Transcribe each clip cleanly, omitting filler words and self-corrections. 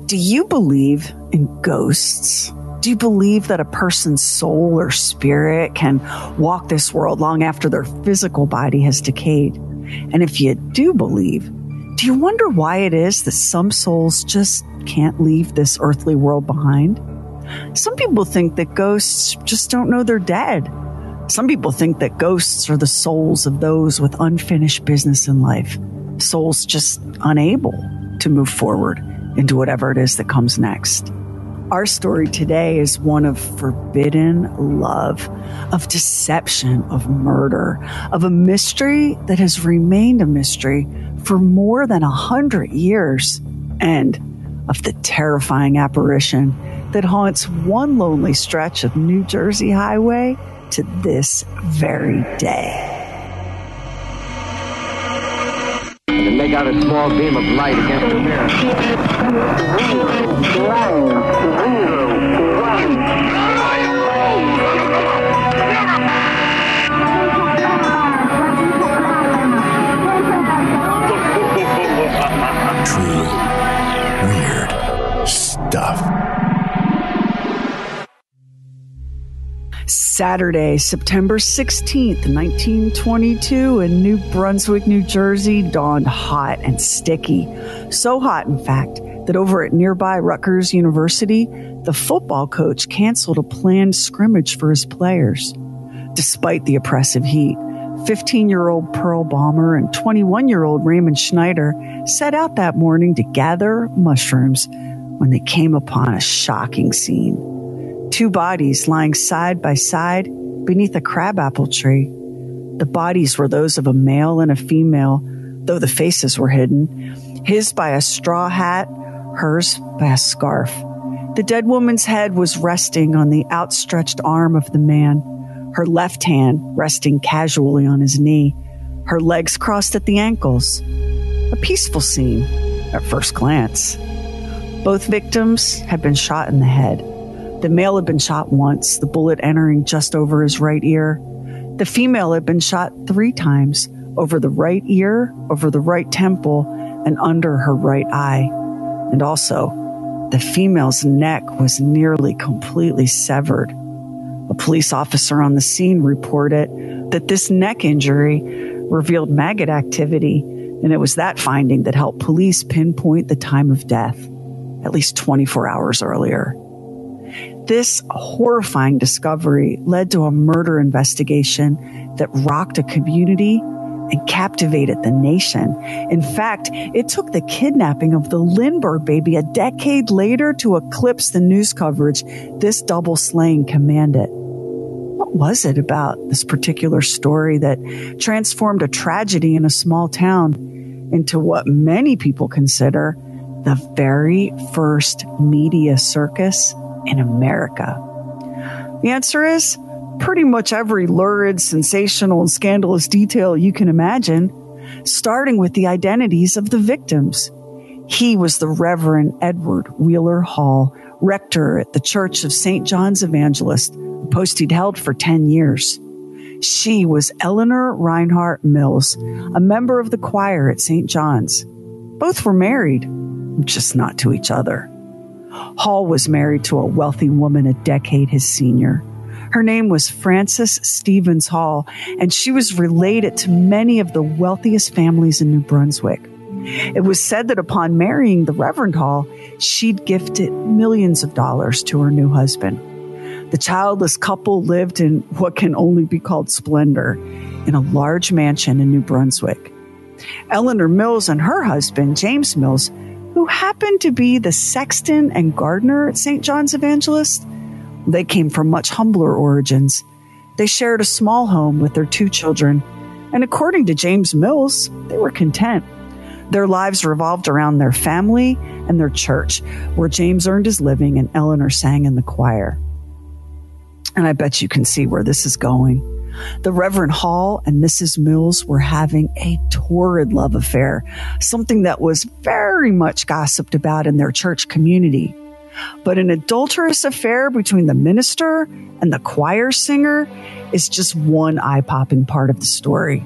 Do you believe in ghosts? Do you believe that a person's soul or spirit can walk this world long after their physical body has decayed? And if you do believe, do you wonder why it is that some souls just can't leave this earthly world behind? Some people think that ghosts just don't know they're dead. Some people think that ghosts are the souls of those with unfinished business in life, souls just unable to move forward into whatever it is that comes next. Our story today is one of forbidden love, of deception, of murder, of a mystery that has remained a mystery for more than 100 years, and of the terrifying apparition that haunts one lonely stretch of New Jersey highway to this very day. And make out a small beam of light against the mirror. Truly weird stuff. Saturday, September 16th, 1922 in New Brunswick, New Jersey dawned hot and sticky. So hot, in fact, that over at nearby Rutgers University, the football coach canceled a planned scrimmage for his players. Despite the oppressive heat, 15-year-old Pearl Balmer and 21-year-old Raymond Schneider set out that morning to gather mushrooms when they came upon a shocking scene. 2 bodies lying side by side beneath a crabapple tree. The bodies were those of a male and a female, though the faces were hidden. His by a straw hat, hers by a scarf. The dead woman's head was resting on the outstretched arm of the man, her left hand resting casually on his knee, her legs crossed at the ankles. A peaceful scene at first glance. Both victims had been shot in the head. The male had been shot once, the bullet entering just over his right ear. The female had been shot 3 times, over the right ear, over the right temple, and under her right eye. And also, the female's neck was nearly completely severed. A police officer on the scene reported that this neck injury revealed maggot activity, and it was that finding that helped police pinpoint the time of death, at least 24 hours earlier. This horrifying discovery led to a murder investigation that rocked a community and captivated the nation. In fact, it took the kidnapping of the Lindbergh baby a decade later to eclipse the news coverage this double slaying commanded. What was it about this particular story that transformed a tragedy in a small town into what many people consider the very first media circus in America? The answer is pretty much every lurid, sensational, and scandalous detail you can imagine, starting with the identities of the victims. He was the Reverend Edward Wheeler Hall, rector at the Church of St. John's Evangelist, a post he'd held for 10 years. She was Eleanor Reinhardt Mills, a member of the choir at St. John's. Both were married, just not to each other. Hall was married to a wealthy woman a decade his senior. Her name was Frances Stevens Hall, and she was related to many of the wealthiest families in New Brunswick. It was said that upon marrying the Reverend Hall, she'd gifted millions of dollars to her new husband. The childless couple lived in what can only be called splendor in a large mansion in New Brunswick. Eleanor Mills and her husband, James Mills, who happened to be the sexton and gardener at St. John's Evangelist, they came from much humbler origins. They shared a small home with their 2 children, and according to James Mills, they were content. Their lives revolved around their family and their church, where James earned his living and Eleanor sang in the choir. And I bet you can see where this is going. The Reverend Hall and Mrs. Mills were having a torrid love affair, something that was very much gossiped about in their church community. But an adulterous affair between the minister and the choir singer is just one eye-popping part of the story.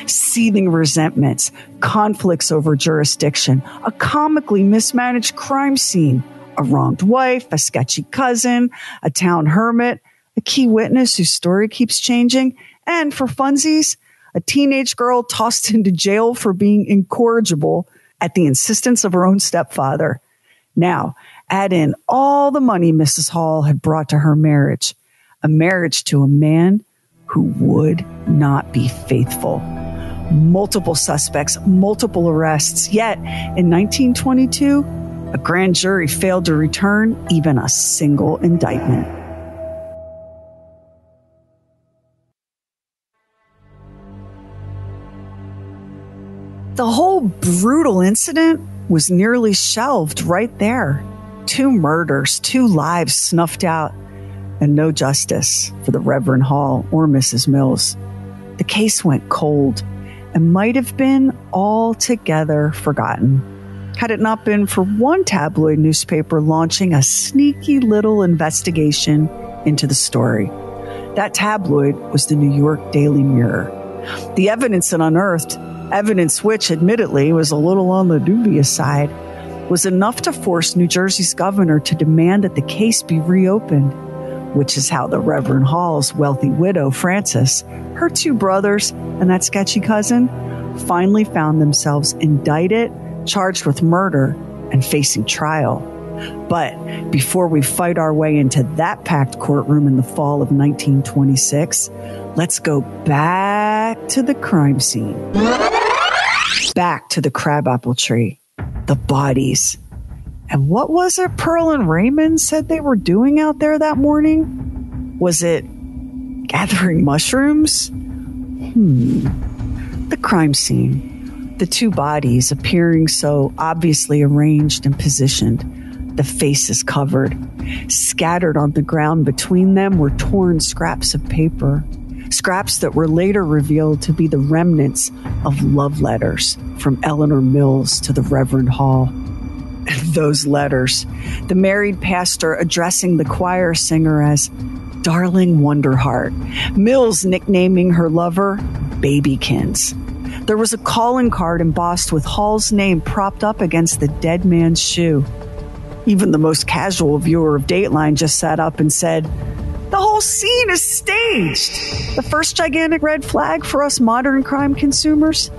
Seething resentments, conflicts over jurisdiction, a comically mismanaged crime scene, a wronged wife, a sketchy cousin, a town hermit, a key witness whose story keeps changing, and for funsies, a teenage girl tossed into jail for being incorrigible at the insistence of her own stepfather. Now, add in all the money Mrs. Hall had brought to her marriage, a marriage to a man who would not be faithful. Multiple suspects, multiple arrests, yet in 1922, a grand jury failed to return even a single indictment. The whole brutal incident was nearly shelved right there. 2 murders, 2 lives snuffed out, and no justice for the Reverend Hall or Mrs. Mills. The case went cold and might have been altogether forgotten had it not been for one tabloid newspaper launching a sneaky little investigation into the story. That tabloid was the New York Daily Mirror. The evidence it unearthed, evidence which admittedly was a little on the dubious side, was enough to force New Jersey's governor to demand that the case be reopened, which is how the Reverend Hall's wealthy widow, Frances, her 2 brothers, and that sketchy cousin finally found themselves indicted, charged with murder, and facing trial. But before we fight our way into that packed courtroom in the fall of 1926, let's go back to the crime scene. Back to the crabapple tree, the bodies. And what was it Pearl and Raymond said they were doing out there that morning? Was it gathering mushrooms? The crime scene. The 2 bodies appearing so obviously arranged and positioned. The faces covered. Scattered on the ground between them were torn scraps of paper. Scraps that were later revealed to be the remnants of love letters from Eleanor Mills to the Reverend Hall. Those letters, the married pastor addressing the choir singer as Darling Wonderheart, Mills nicknaming her lover Babykins. There was a calling card embossed with Hall's name propped up against the dead man's shoe. Even the most casual viewer of Dateline just sat up and said, "The whole scene is staged." The first gigantic red flag for us modern crime consumers?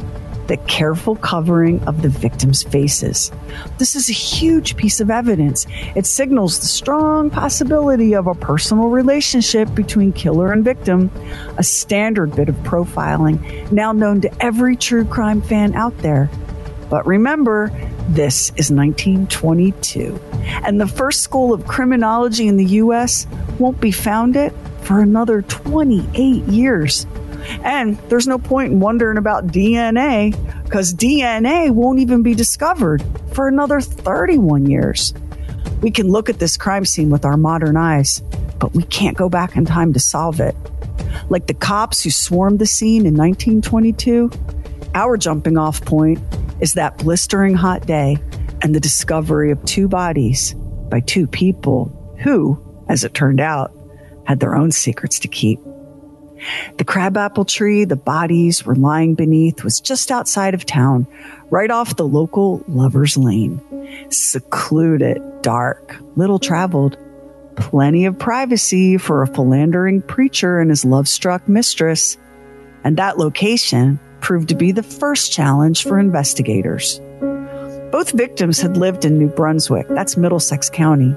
The careful covering of the victims' faces. This is a huge piece of evidence. It signals the strong possibility of a personal relationship between killer and victim, a standard bit of profiling now known to every true crime fan out there. But remember, this is 1922, and the first school of criminology in the U.S. won't be founded for another 28 years. And there's no point in wondering about DNA, because DNA won't even be discovered for another 31 years. We can look at this crime scene with our modern eyes, but we can't go back in time to solve it. Like the cops who swarmed the scene in 1922, our jumping off point is that blistering hot day and the discovery of 2 bodies by 2 people who, as it turned out, had their own secrets to keep. The crabapple tree the bodies were lying beneath was just outside of town, right off the local Lover's Lane. Secluded, dark, little traveled, plenty of privacy for a philandering preacher and his love-struck mistress. And that location proved to be the first challenge for investigators. Both victims had lived in New Brunswick, that's Middlesex County,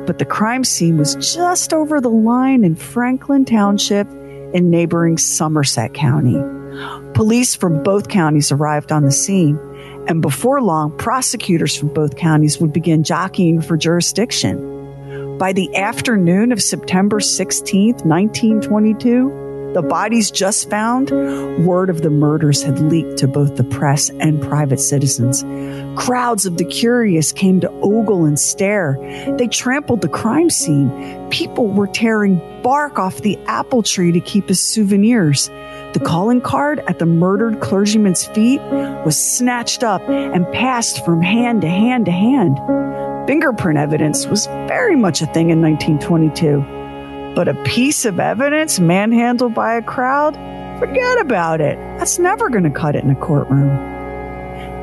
but the crime scene was just over the line in Franklin Township in neighboring Somerset County. Police from both counties arrived on the scene, and before long, prosecutors from both counties would begin jockeying for jurisdiction. By the afternoon of September 16th, 1922, the bodies just found, word of the murders had leaked to both the press and private citizens. Crowds of the curious came to ogle and stare. They trampled the crime scene. People were tearing bark off the apple tree to keep as souvenirs. The calling card at the murdered clergyman's feet was snatched up and passed from hand to hand to hand. Fingerprint evidence was very much a thing in 1922. But a piece of evidence manhandled by a crowd? Forget about it. That's never going to cut it in a courtroom.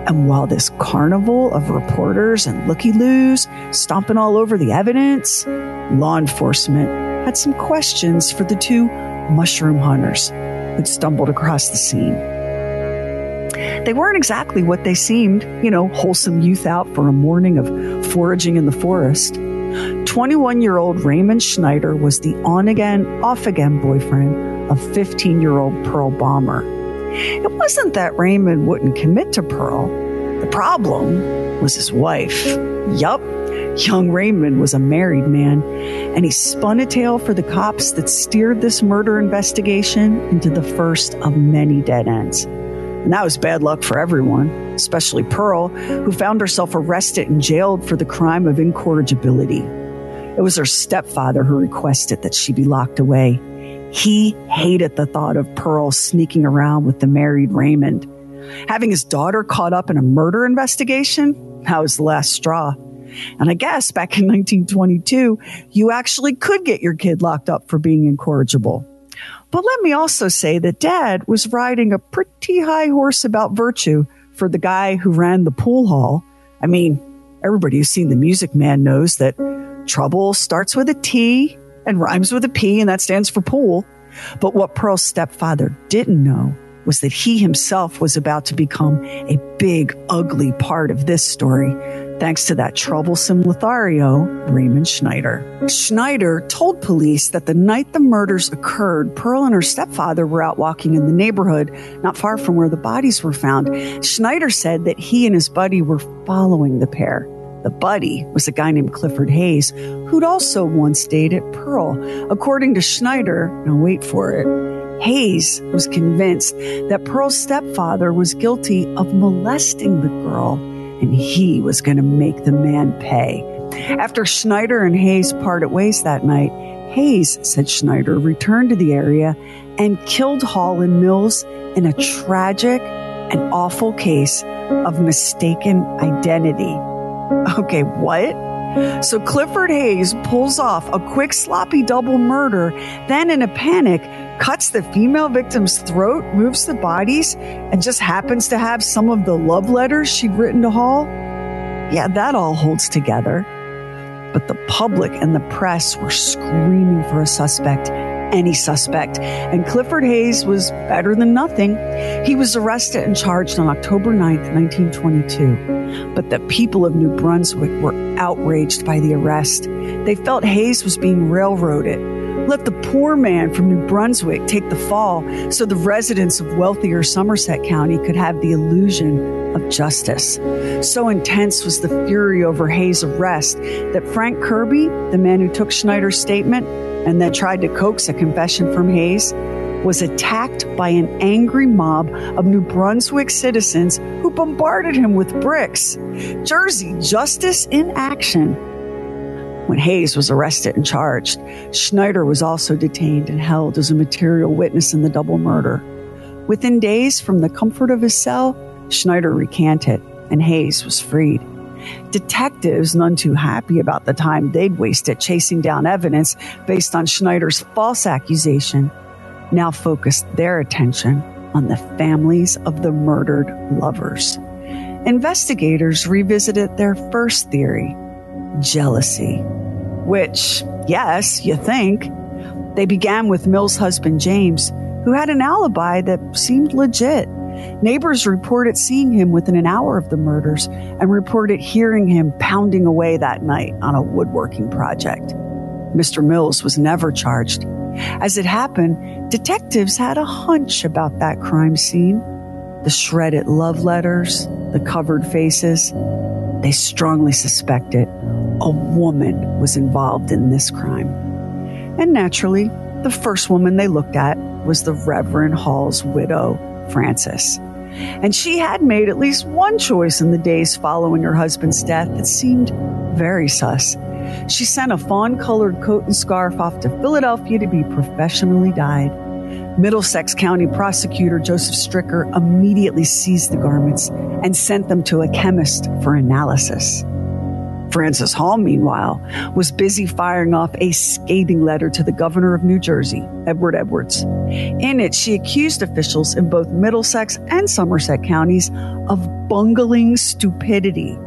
And while this carnival of reporters and looky-loos stomping all over the evidence, law enforcement had some questions for the two mushroom hunters who'd stumbled across the scene. They weren't exactly what they seemed, wholesome youth out for a morning of foraging in the forest. 21-year-old Raymond Schneider was the on-again, off-again boyfriend of 15-year-old Pearl Balmer. It wasn't that Raymond wouldn't commit to Pearl. The problem was his wife. Yup, young Raymond was a married man, and he spun a tale for the cops that steered this murder investigation into the first of many dead ends. And that was bad luck for everyone, especially Pearl, who found herself arrested and jailed for the crime of incorrigibility. It was her stepfather who requested that she be locked away. He hated the thought of Pearl sneaking around with the married Raymond. Having his daughter caught up in a murder investigation, that was the last straw. And I guess back in 1922, you actually could get your kid locked up for being incorrigible. But let me also say that Dad was riding a pretty high horse about virtue for the guy who ran the pool hall. I mean, everybody who's seen The Music Man knows that trouble starts with a T and rhymes with a P, and that stands for pool. But what Pearl's stepfather didn't know was that he himself was about to become a big, ugly part of this story, thanks to that troublesome Lothario, Raymond Schneider. Schneider told police that the night the murders occurred, Pearl and her stepfather were out walking in the neighborhood, not far from where the bodies were found. Schneider said that he and his buddy were following the pair. The buddy was a guy named Clifford Hayes, who'd also once dated Pearl. According to Schneider, now wait for it, Hayes was convinced that Pearl's stepfather was guilty of molesting the girl, and he was going to make the man pay. After Schneider and Hayes parted ways that night, Hayes, said Schneider, returned to the area and killed Hall and Mills in a tragic and awful case of mistaken identity. Okay, what? So Clifford Hayes pulls off a quick, sloppy double murder, then in a panic, cuts the female victim's throat, moves the bodies, and just happens to have some of the love letters she'd written to Hall? Yeah, that all holds together. But the public and the press were screaming for a suspect, any suspect, and Clifford Hayes was better than nothing. He was arrested and charged on October 9th, 1922. But the people of New Brunswick were outraged by the arrest. They felt Hayes was being railroaded. Let the poor man from New Brunswick take the fall so the residents of wealthier Somerset County could have the illusion of justice. So intense was the fury over Hayes' arrest that Frank Kirby, the man who took Schneider's statement and then tried to coax a confession from Hayes, was attacked by an angry mob of New Brunswick citizens who bombarded him with bricks. Jersey justice in action. When Hayes was arrested and charged, Schneider was also detained and held as a material witness in the double murder. Within days from the comfort of his cell, Schneider recanted and Hayes was freed. Detectives, none too happy about the time they'd wasted chasing down evidence based on Schneider's false accusation, now focused their attention on the families of the murdered lovers. Investigators revisited their first theory, jealousy, which, yes, you think. They began with Mill's husband, James, who had an alibi that seemed legit. Neighbors reported seeing him within an hour of the murders and reported hearing him pounding away that night on a woodworking project. Mr. Mills was never charged. As it happened, detectives had a hunch about that crime scene. The shredded love letters, the covered faces. They strongly suspected a woman was involved in this crime. And naturally, the first woman they looked at was the Reverend Hall's widow, Frances. And she had made at least one choice in the days following her husband's death that seemed very sus. She sent a fawn-colored coat and scarf off to Philadelphia to be professionally dyed. Middlesex County Prosecutor Joseph Stricker immediately seized the garments and sent them to a chemist for analysis. Frances Hall, meanwhile, was busy firing off a scathing letter to the governor of New Jersey, Edward Edwards. In it, she accused officials in both Middlesex and Somerset counties of bungling stupidity.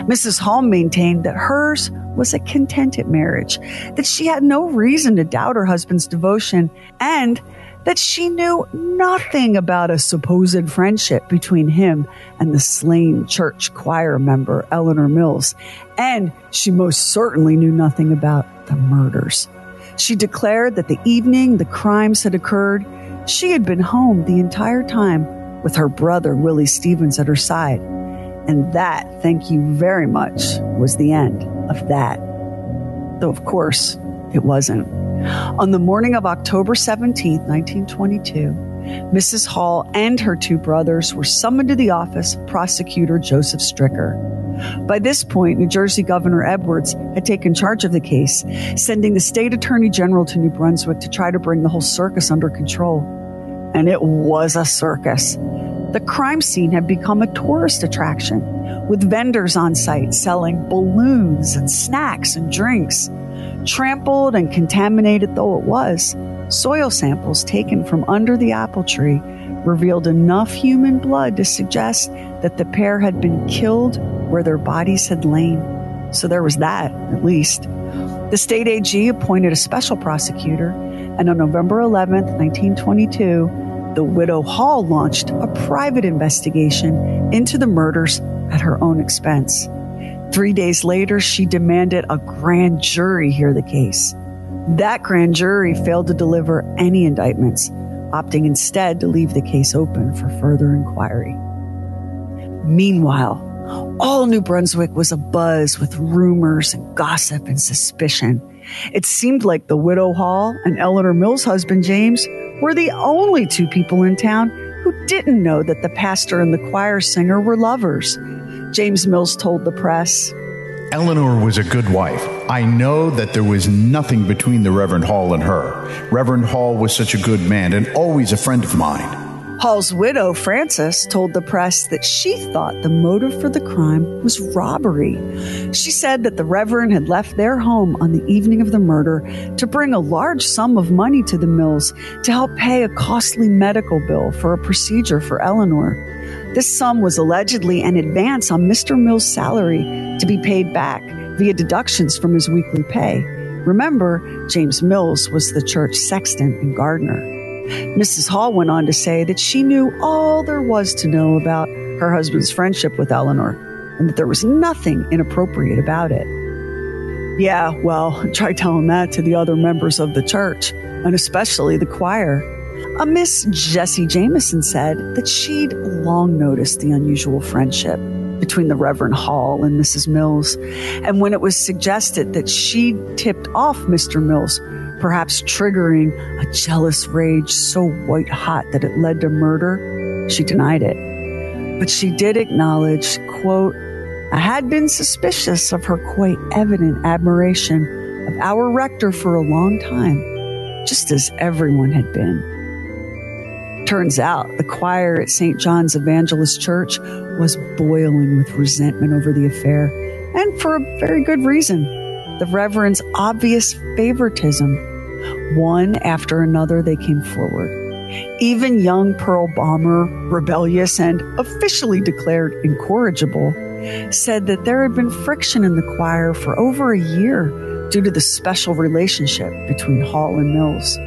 Mrs. Hall maintained that hers was a contented marriage, that she had no reason to doubt her husband's devotion, and that she knew nothing about a supposed friendship between him and the slain church choir member, Eleanor Mills, and she most certainly knew nothing about the murders. She declared that the evening the crimes had occurred, she had been home the entire time with her brother, Willie Stevens, at her side. And that, thank you very much, was the end of that. Though, of course, it wasn't. On the morning of October 17, 1922, Mrs. Hall and her two brothers were summoned to the office of prosecutor Joseph Stricker. By this point, New Jersey Governor Edwards had taken charge of the case, sending the state attorney general to New Brunswick to try to bring the whole circus under control. And it was a circus. The crime scene had become a tourist attraction, with vendors on site selling balloons and snacks and drinks. Trampled and contaminated though it was, soil samples taken from under the apple tree revealed enough human blood to suggest that the pair had been killed where their bodies had lain. So there was that, at least. The state AG appointed a special prosecutor, and on November 11th, 1922, the widow Hall launched a private investigation into the murders at her own expense. 3 days later, she demanded a grand jury hear the case. That grand jury failed to deliver any indictments, opting instead to leave the case open for further inquiry. Meanwhile, all New Brunswick was abuzz with rumors and gossip and suspicion. It seemed like the widow Hall and Eleanor Mills' husband, James, were the only two people in town who didn't know that the pastor and the choir singer were lovers. James Mills told the press, Eleanor was a good wife. I know that there was nothing between the Reverend Hall and her. Reverend Hall was such a good man and always a friend of mine. Hall's widow, Frances, told the press that she thought the motive for the crime was robbery. She said that the Reverend had left their home on the evening of the murder to bring a large sum of money to the Mills to help pay a costly medical bill for a procedure for Eleanor. This sum was allegedly an advance on Mr. Mills' salary to be paid back via deductions from his weekly pay. Remember, James Mills was the church sexton and gardener. Mrs. Hall went on to say that she knew all there was to know about her husband's friendship with Eleanor, and that there was nothing inappropriate about it. Yeah, well, try telling that to the other members of the church, and especially the choir. A Miss Jessie Jameson said that she'd long noticed the unusual friendship between the Reverend Hall and Mrs. Mills, and when it was suggested that she'd tipped off Mr. Mills, perhaps triggering a jealous rage so white-hot that it led to murder, she denied it. But she did acknowledge, quote, I had been suspicious of her quite evident admiration of our rector for a long time, just as everyone had been. Turns out the choir at St. John's Evangelist Church was boiling with resentment over the affair, and for a very good reason. The Reverend's obvious favoritism. One after another, they came forward. Even young Pearl Balmer, rebellious and officially declared incorrigible, said that there had been friction in the choir for over a year due to the special relationship between Hall and Mills.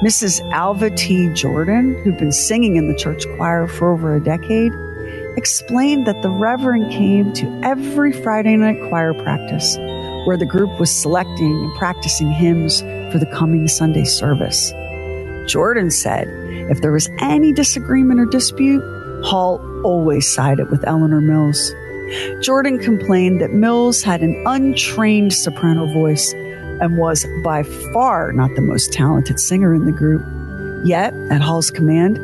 Mrs. Alva T. Jordan, who'd been singing in the church choir for over a decade, explained that the Reverend came to every Friday night choir practice where the group was selecting and practicing hymns for the coming Sunday service. Jordan said if there was any disagreement or dispute, Hall always sided with Eleanor Mills. Jordan complained that Mills had an untrained soprano voice and was by far not the most talented singer in the group. Yet, at Hall's command,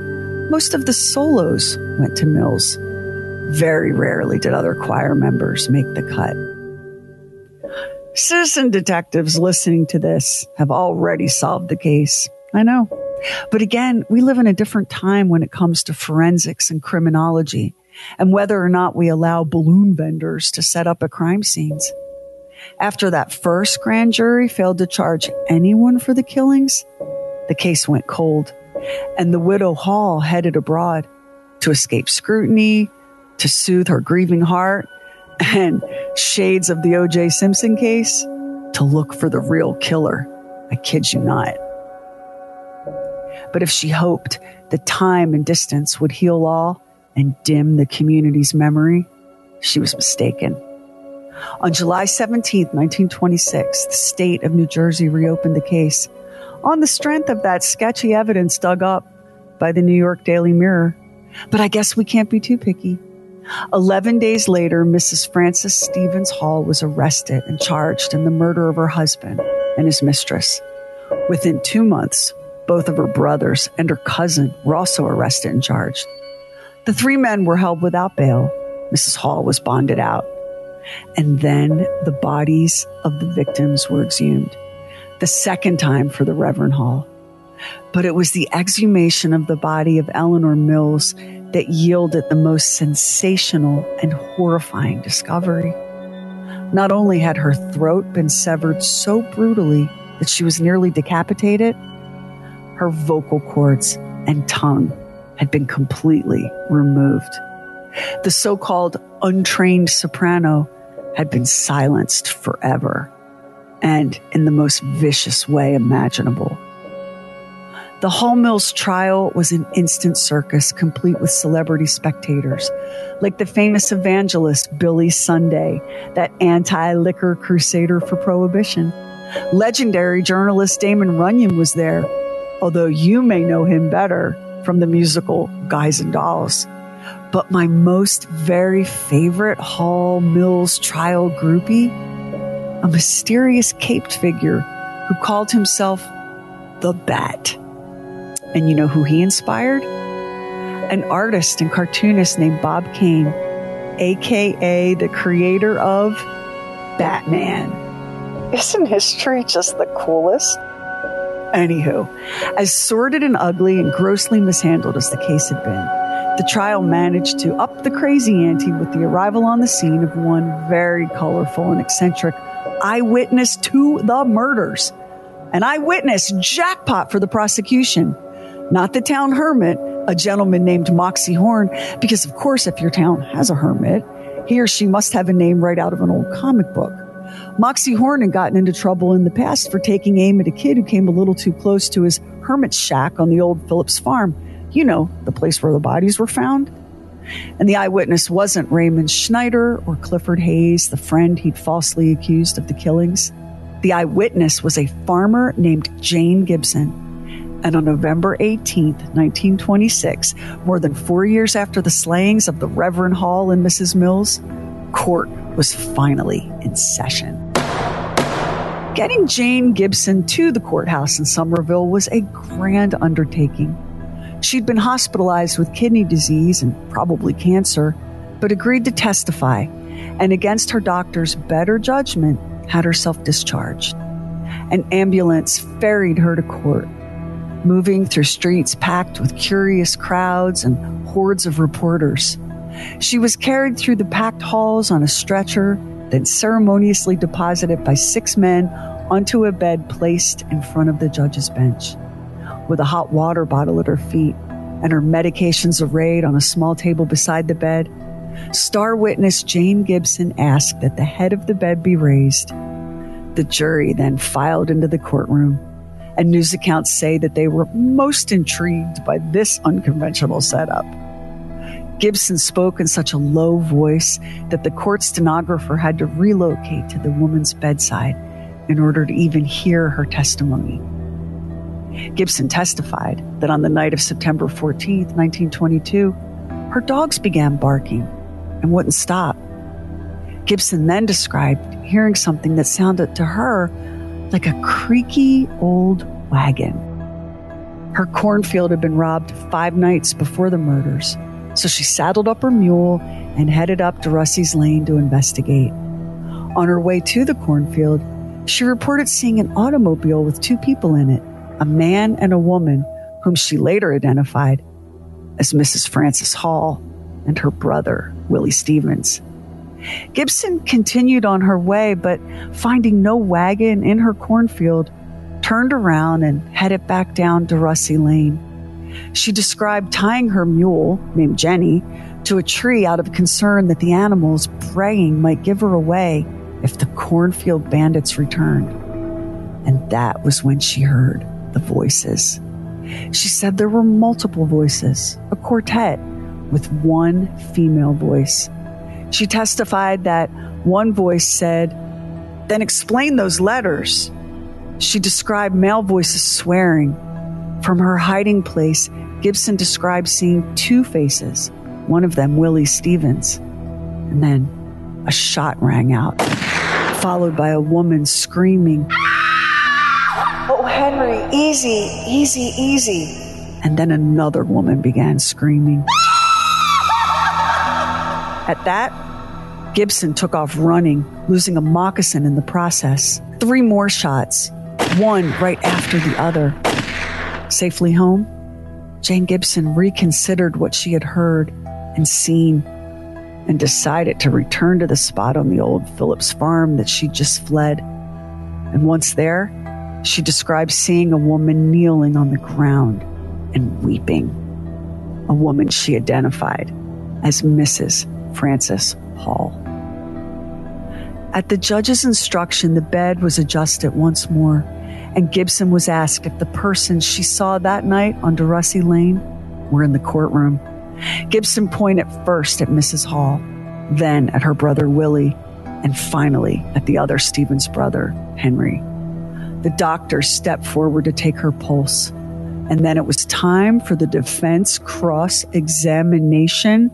most of the solos went to Mills. Very rarely did other choir members make the cut. Citizen detectives listening to this have already solved the case. I know. But again, we live in a different time when it comes to forensics and criminology, and whether or not we allow balloon vendors to set up at crime scenes. After that first grand jury failed to charge anyone for the killings, the case went cold, and the widow Hall headed abroad to escape scrutiny, to soothe her grieving heart, and shades of the O.J. Simpson case, to look for the real killer. I kid you not. But if she hoped that time and distance would heal all and dim the community's memory, she was mistaken. On July 17, 1926, the state of New Jersey reopened the case on the strength of that sketchy evidence dug up by the New York Daily Mirror. But I guess we can't be too picky. 11 days later, Mrs. Frances Stevens Hall was arrested and charged in the murder of her husband and his mistress. Within 2 months, both of her brothers and her cousin were also arrested and charged. The 3 men were held without bail. Mrs. Hall was bonded out. And then the bodies of the victims were exhumed, the second time for the Reverend Hall. But it was the exhumation of the body of Eleanor Mills that yielded the most sensational and horrifying discovery. Not only had her throat been severed so brutally that she was nearly decapitated, her vocal cords and tongue had been completely removed. The so-called untrained soprano had been silenced forever, and in the most vicious way imaginable. The Hall Mills trial was an instant circus, complete with celebrity spectators, like the famous evangelist Billy Sunday, that anti-liquor crusader for prohibition. Legendary journalist Damon Runyon was there, although you may know him better from the musical Guys and Dolls. But my most very favorite Hall Mills trial groupie, a mysterious caped figure who called himself the Bat. And you know who he inspired? An artist and cartoonist named Bob Kane, a.k.a. the creator of Batman. Isn't history just the coolest? Anywho, as sordid and ugly and grossly mishandled as the case had been, the trial managed to up the crazy ante with the arrival on the scene of one very colorful and eccentric eyewitness to the murders. An eyewitness jackpot for the prosecution. Not the town hermit, a gentleman named Moxie Horn, because of course if your town has a hermit, he or she must have a name right out of an old comic book. Moxie Horn had gotten into trouble in the past for taking aim at a kid who came a little too close to his hermit's shack on the old Phillips farm. You know, the place where the bodies were found. And the eyewitness wasn't Raymond Schneider or Clifford Hayes, the friend he'd falsely accused of the killings. The eyewitness was a farmer named Jane Gibson. And on November 18th, 1926, more than 4 years after the slayings of the Reverend Hall and Mrs. Mills, court was finally in session. Getting Jane Gibson to the courthouse in Somerville was a grand undertaking. She'd been hospitalized with kidney disease and probably cancer, but agreed to testify, and against her doctor's better judgment, had herself discharged. An ambulance ferried her to court, moving through streets packed with curious crowds and hordes of reporters. She was carried through the packed halls on a stretcher, then ceremoniously deposited by 6 men onto a bed placed in front of the judge's bench. With a hot water bottle at her feet and her medications arrayed on a small table beside the bed, star witness Jane Gibson asked that the head of the bed be raised. The jury then filed into the courtroom, and news accounts say that they were most intrigued by this unconventional setup. Gibson spoke in such a low voice that the court stenographer had to relocate to the woman's bedside in order to even hear her testimony. Gibson testified that on the night of September 14th, 1922, her dogs began barking and wouldn't stop. Gibson then described hearing something that sounded to her like a creaky old wagon. Her cornfield had been robbed 5 nights before the murders, so she saddled up her mule and headed up to Russey's Lane to investigate. On her way to the cornfield, she reported seeing an automobile with 2 people in it, a man and a woman, whom she later identified as Mrs. Frances Hall and her brother, Willie Stevens. Gibson continued on her way, but finding no wagon in her cornfield, turned around and headed back down DeRussie Lane. She described tying her mule, named Jenny, to a tree out of concern that the animal's braying might give her away if the cornfield bandits returned. And that was when she heard the voices. She said there were multiple voices, a quartet, with one female voice. She testified that one voice said, "Then explain those letters." She described male voices swearing. From her hiding place, Gibson described seeing two faces, one of them Willie Stevens. And then a shot rang out, followed by a woman screaming, "Oh, Henry, easy, easy, easy." And then another woman began screaming. At that, Gibson took off running, losing a moccasin in the process. 3 more shots, one right after the other. Safely home, Jane Gibson reconsidered what she had heard and seen and decided to return to the spot on the old Phillips farm that she'd just fled. And once there, she described seeing a woman kneeling on the ground and weeping. A woman she identified as Mrs. Frances Hall. At the judge's instruction, the bed was adjusted once more, and Gibson was asked if the person she saw that night on DeRussie Lane were in the courtroom. Gibson pointed first at Mrs. Hall, then at her brother Willie, and finally at the other Stevens brother, Henry. The doctor stepped forward to take her pulse, and then it was time for the defense cross-examination.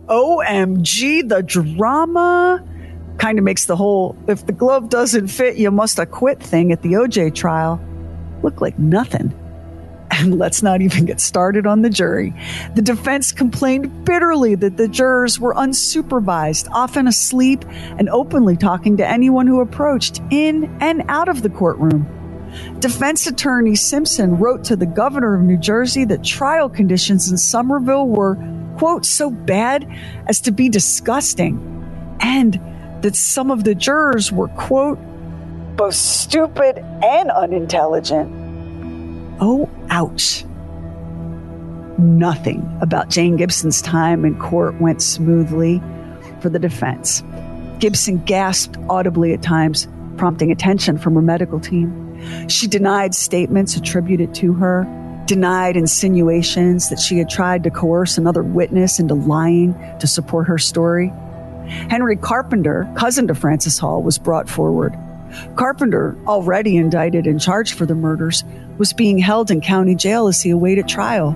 OMG, the drama kind of makes the whole "if the glove doesn't fit, you must acquit" thing at the OJ trial look like nothing. And let's not even get started on the jury. The defense complained bitterly that the jurors were unsupervised, often asleep, and openly talking to anyone who approached in and out of the courtroom. Defense attorney Simpson wrote to the governor of New Jersey that trial conditions in Somerville were, quote, so bad as to be disgusting, and that some of the jurors were, quote, both stupid and unintelligent. Oh, ouch. Nothing about Jane Gibson's time in court went smoothly for the defense. Gibson gasped audibly at times, prompting attention from her medical team. She denied statements attributed to her, denied insinuations that she had tried to coerce another witness into lying to support her story. Henry Carpenter, cousin to Frances Hall, was brought forward. Carpenter, already indicted and charged for the murders, was being held in county jail as he awaited trial.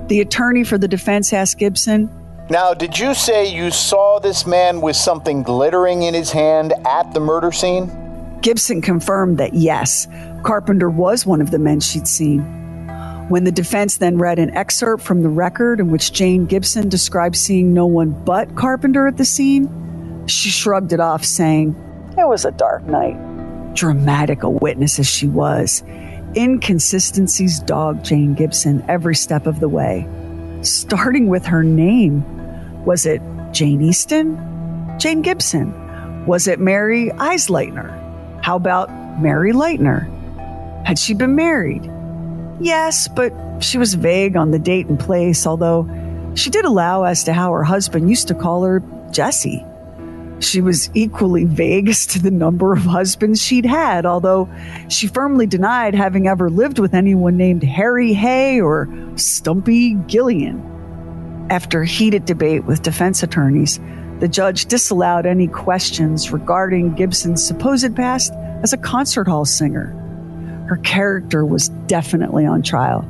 The attorney for the defense asked Gibson, "Now, did you say you saw this man with something glittering in his hand at the murder scene?" Gibson confirmed that yes, Carpenter was one of the men she'd seen. When the defense then read an excerpt from the record in which Jane Gibson described seeing no one but Carpenter at the scene, she shrugged it off, saying, "It was a dark night." Dramatic a witness as she was, inconsistencies dogged Jane Gibson every step of the way, starting with her name. Was it Jane Easton? Jane Gibson? Was it Mary Eisleitner? How about Mary Leitner? Had she been married? Yes, but she was vague on the date and place, although she did allow as to how her husband used to call her Jessie. She was equally vague as to the number of husbands she'd had, although she firmly denied having ever lived with anyone named Harry Hay or Stumpy Gillian. After heated debate with defense attorneys, the judge disallowed any questions regarding Gibson's supposed past as a concert hall singer. Her character was definitely on trial,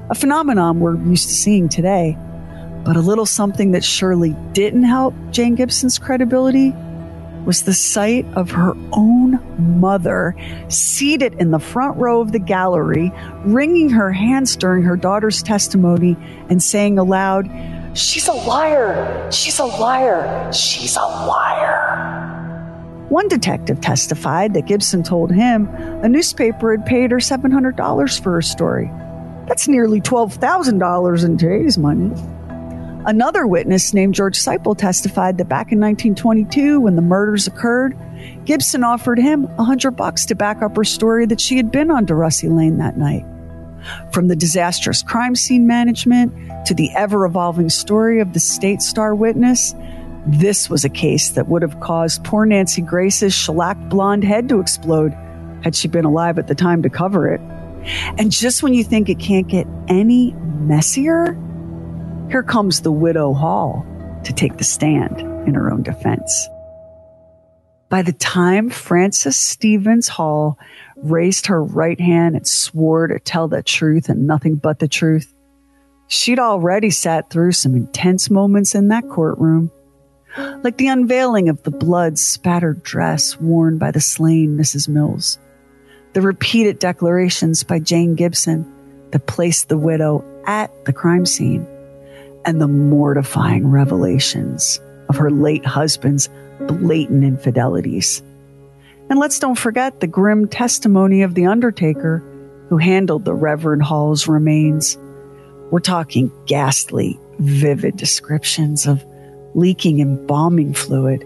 a phenomenon we're used to seeing today. But a little something that surely didn't help Jane Gibson's credibility was the sight of her own mother seated in the front row of the gallery, wringing her hands during her daughter's testimony and saying aloud, "She's a liar! She's a liar! She's a liar!" One detective testified that Gibson told him a newspaper had paid her $700 for her story. That's nearly $12,000 in today's money. Another witness named George Seipel testified that back in 1922, when the murders occurred, Gibson offered him $100 to back up her story that she had been on DeRussie Lane that night. From the disastrous crime scene management to the ever-evolving story of the state star witness, this was a case that would have caused poor Nancy Grace's shellac blonde head to explode had she been alive at the time to cover it. And just when you think it can't get any messier, here comes the widow Hall to take the stand in her own defense. By the time Frances Stevens Hall raised her right hand and swore to tell the truth and nothing but the truth, she'd already sat through some intense moments in that courtroom, like the unveiling of the blood-spattered dress worn by the slain Mrs. Mills, the repeated declarations by Jane Gibson that placed the widow at the crime scene, and the mortifying revelations of her late husband's blatant infidelities. And let's don't forget the grim testimony of the undertaker who handled the Reverend Hall's remains. We're talking ghastly, vivid descriptions of leaking embalming fluid.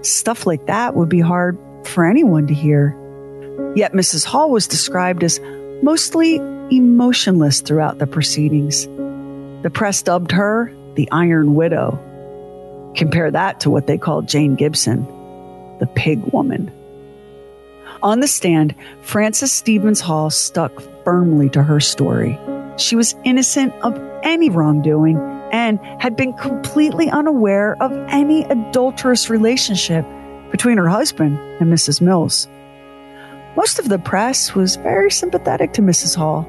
Stuff like that would be hard for anyone to hear. Yet Mrs. Hall was described as mostly emotionless throughout the proceedings. The press dubbed her the Iron Widow. Compare that to what they called Jane Gibson, the Pig Woman. On the stand, Frances Stevens Hall stuck firmly to her story. She was innocent of any wrongdoing and had been completely unaware of any adulterous relationship between her husband and Mrs. Mills. Most of the press was very sympathetic to Mrs. Hall,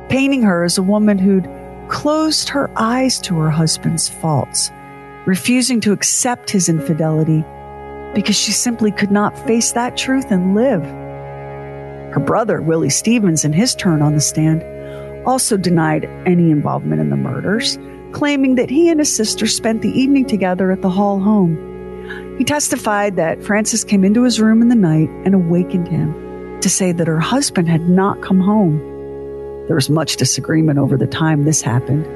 painting her as a woman who'd closed her eyes to her husband's faults, refusing to accept his infidelity because she simply could not face that truth and live. Her brother, Willie Stevens, in his turn on the stand, also denied any involvement in the murders, claiming that he and his sister spent the evening together at the Hall home. He testified that Frances came into his room in the night and awakened him to say that her husband had not come home. There was much disagreement over the time this happened.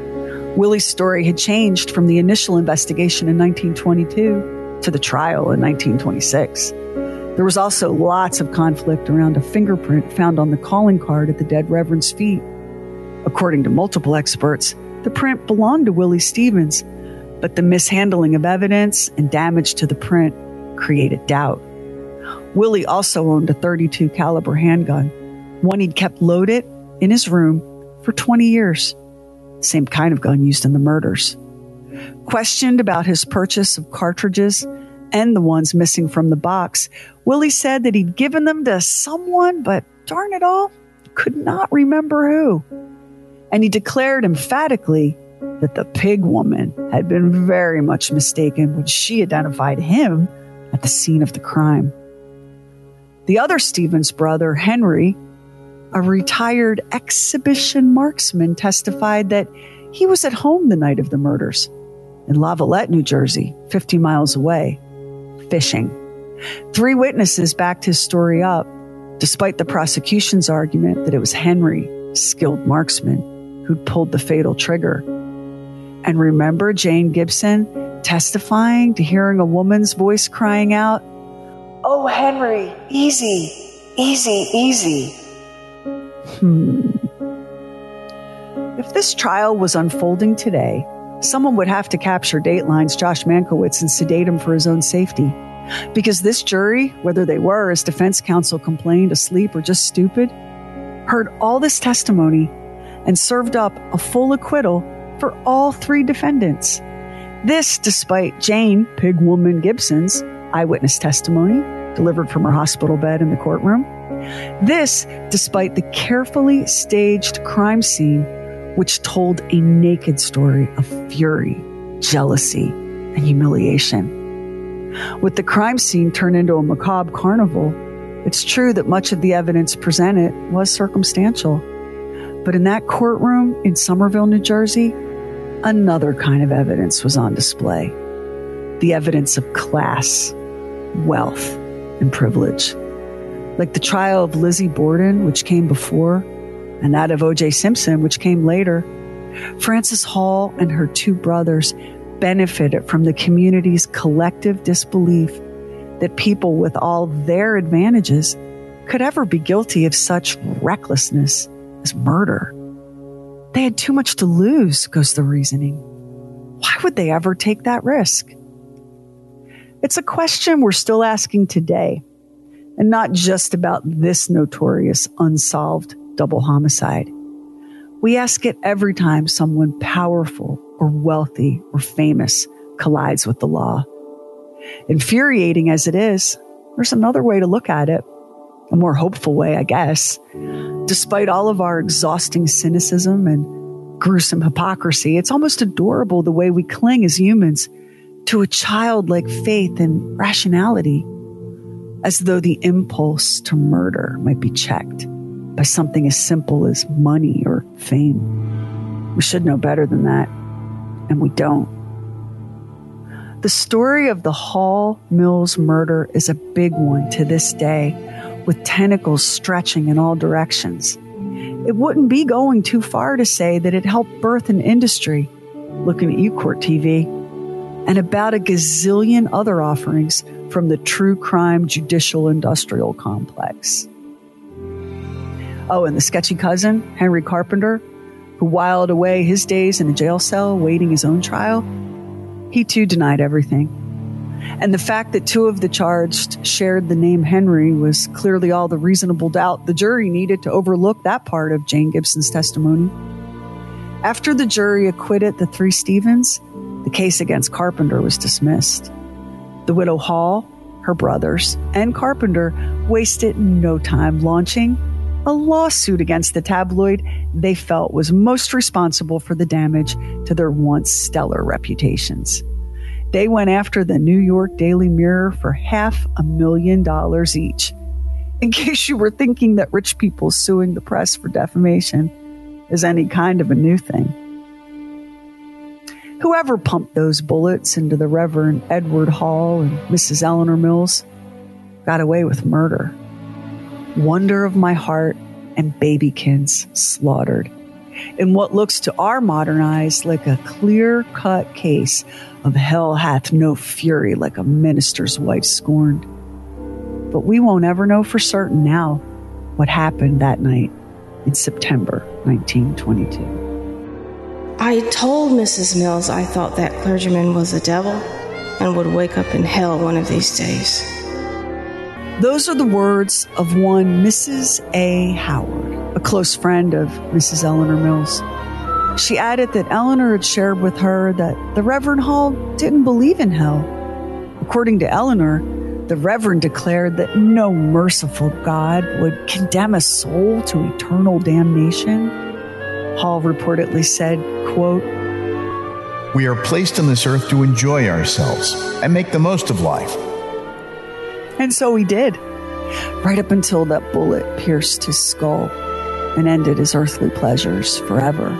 Willie's story had changed from the initial investigation in 1922 to the trial in 1926. There was also lots of conflict around a fingerprint found on the calling card at the dead Reverend's feet. According to multiple experts, the print belonged to Willie Stevens, but the mishandling of evidence and damage to the print created doubt. Willie also owned a .32 caliber handgun, one he'd kept loaded in his room for 20 years. Same kind of gun used in the murders. Questioned about his purchase of cartridges and the ones missing from the box, Willie said that he'd given them to someone, but darn it all, could not remember who. And he declared emphatically that the Pig Woman had been very much mistaken when she identified him at the scene of the crime. The other Stevens brother, Henry, a retired exhibition marksman, testified that he was at home the night of the murders in Lavallette, New Jersey, 50 miles away, fishing. 3 witnesses backed his story up, despite the prosecution's argument that it was Henry, skilled marksman, who'd pulled the fatal trigger. And remember Jane Gibson testifying to hearing a woman's voice crying out, "Oh, Henry, easy, easy, easy." If this trial was unfolding today, someone would have to capture Dateline's Josh Mankiewicz and sedate him for his own safety. Because this jury, whether they were, as defense counsel complained, asleep or just stupid, heard all this testimony and served up a full acquittal for all 3 defendants. This despite Jane Pig Woman Gibson's eyewitness testimony delivered from her hospital bed in the courtroom. This despite the carefully staged crime scene, which told a naked story of fury, jealousy, and humiliation. With the crime scene turned into a macabre carnival, it's true that much of the evidence presented was circumstantial. But in that courtroom in Somerville, New Jersey, another kind of evidence was on display. The evidence of class, wealth, and privilege. Like the trial of Lizzie Borden, which came before, and that of O.J. Simpson, which came later, Frances Hall and her two brothers benefited from the community's collective disbelief that people with all their advantages could ever be guilty of such recklessness as murder. They had too much to lose, goes the reasoning. Why would they ever take that risk? It's a question we're still asking today, and not just about this notorious unsolved double homicide. We ask it every time someone powerful or wealthy or famous collides with the law. Infuriating as it is, there's another way to look at it, a more hopeful way, I guess. Despite all of our exhausting cynicism and gruesome hypocrisy, it's almost adorable the way we cling as humans to a childlike faith and rationality, as though the impulse to murder might be checked by something as simple as money or fame. We should know better than that, and we don't. The story of the Hall Mills murder is a big one to this day, with tentacles stretching in all directions. It wouldn't be going too far to say that it helped birth an industry, looking at you, Court TV, and about a gazillion other offerings from the true crime judicial industrial complex. Oh, and the sketchy cousin, Henry Carpenter, who whiled away his days in a jail cell awaiting his own trial, he too denied everything. And the fact that two of the charged shared the name Henry was clearly all the reasonable doubt the jury needed to overlook that part of Jane Gibson's testimony. After the jury acquitted the three Stevens, the case against Carpenter was dismissed. The widow Hall, her brothers, and Carpenter wasted no time launching a lawsuit against the tabloid they felt was most responsible for the damage to their once stellar reputations. They went after the New York Daily Mirror for $500,000 each. In case you were thinking that rich people suing the press for defamation is any kind of a new thing. Whoever pumped those bullets into the Reverend Edward Hall and Mrs. Eleanor Mills got away with murder. Wonder of my heart and babykins slaughtered in what looks to our modern eyes like a clear-cut case of hell hath no fury like a minister's wife scorned. But we won't ever know for certain now what happened that night in September 1922. I told Mrs. Mills I thought that clergyman was a devil and would wake up in hell one of these days. Those are the words of one Mrs. A. Howard, a close friend of Mrs. Eleanor Mills. She added that Eleanor had shared with her that the Reverend Hall didn't believe in hell. According to Eleanor, the Reverend declared that no merciful God would condemn a soul to eternal damnation. Hall reportedly said, quote, "We are placed on this earth to enjoy ourselves and make the most of life." And so he did, right up until that bullet pierced his skull and ended his earthly pleasures forever.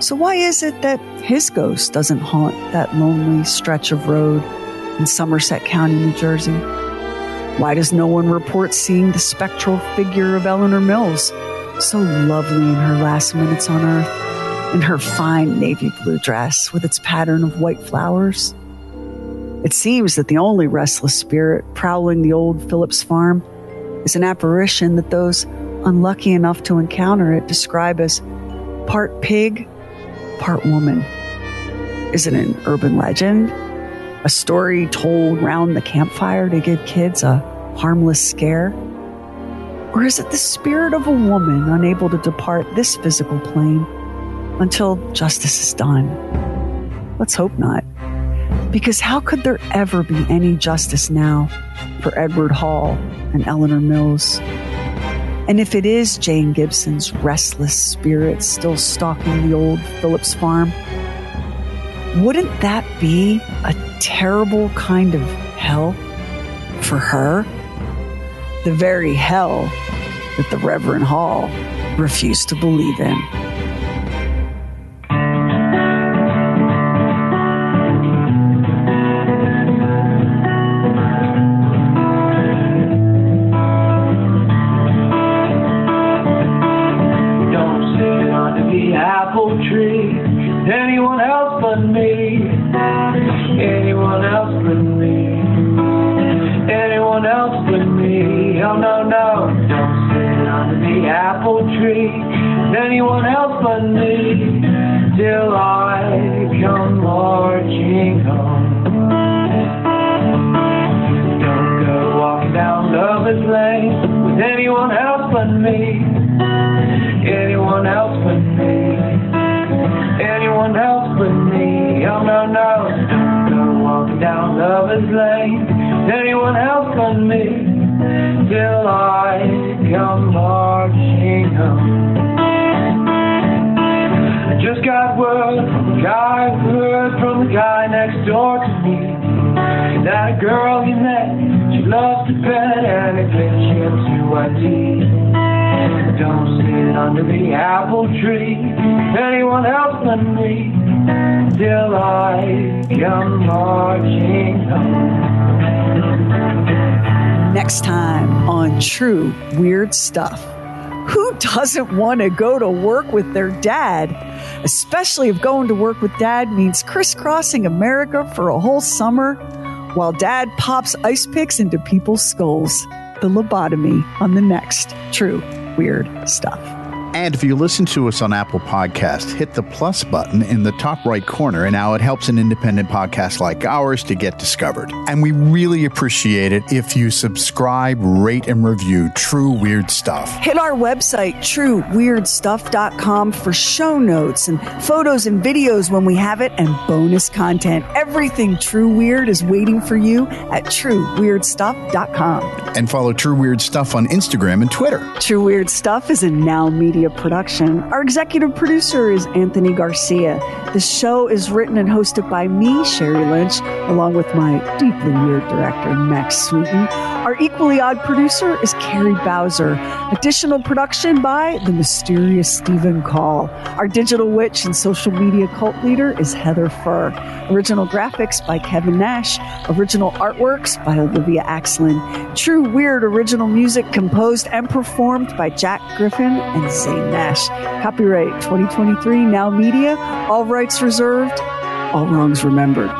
So why is it that his ghost doesn't haunt that lonely stretch of road in Somerset County, New Jersey? Why does no one report seeing the spectral figure of Eleanor Mills, so lovely in her last minutes on earth, in her fine navy blue dress with its pattern of white flowers? It seems that the only restless spirit prowling the old Phillips farm is an apparition that those unlucky enough to encounter it describe as part pig, part woman. Is it an urban legend? A story told round the campfire to give kids a harmless scare? Or is it the spirit of a woman unable to depart this physical plane until justice is done? Let's hope not. Because how could there ever be any justice now for Edward Hall and Eleanor Mills? And if it is Jane Gibson's restless spirit still stalking the old Phillips farm, wouldn't that be a terrible kind of hell for her? The very hell that the Reverend Hall refused to believe in. Don't sit under the apple Oh, no, no, don't sit under the apple tree with anyone else but me till I come marching home. Don't go walking down Lover's Lane with anyone else but me, anyone else but me, anyone else but me. Oh, no, no, don't go walking down Lover's Lane with anyone else but me till I come marching home. I just got word from the guy who heard from the guy next door to me that a girl he met, she loves to bet and it gets into her teeth. Don't sit under the apple tree with anyone else but me till I come marching home. Next time on True Weird Stuff. Who doesn't want to go to work with their dad? Especially if going to work with dad means crisscrossing America for a whole summer while dad pops ice picks into people's skulls. The lobotomy on the next True Weird Stuff. And if you listen to us on Apple Podcasts, hit the plus button in the top right corner, and now it helps an independent podcast like ours to get discovered. And we really appreciate it if you subscribe, rate, and review True Weird Stuff. Hit our website, trueweirdstuff.com, for show notes and photos and videos when we have it, and bonus content. Everything True Weird is waiting for you at trueweirdstuff.com. And follow True Weird Stuff on Instagram and Twitter. True Weird Stuff is a Now Media production. Our executive producer is Anthony Garcia. The show is written and hosted by me, Sherry Lynch, along with my deeply weird director, Max Sweeten. Our equally odd producer is Carrie Bowser. Additional production by the mysterious Stephen Call. Our digital witch and social media cult leader is Heather Furr. Original graphics by Kevin Nash. Original artworks by Olivia Axlin. True Weird original music composed and performed by Jack Griffin and Zane Nash. Copyright 2023 Now Media. All rights reserved. All wrongs remembered.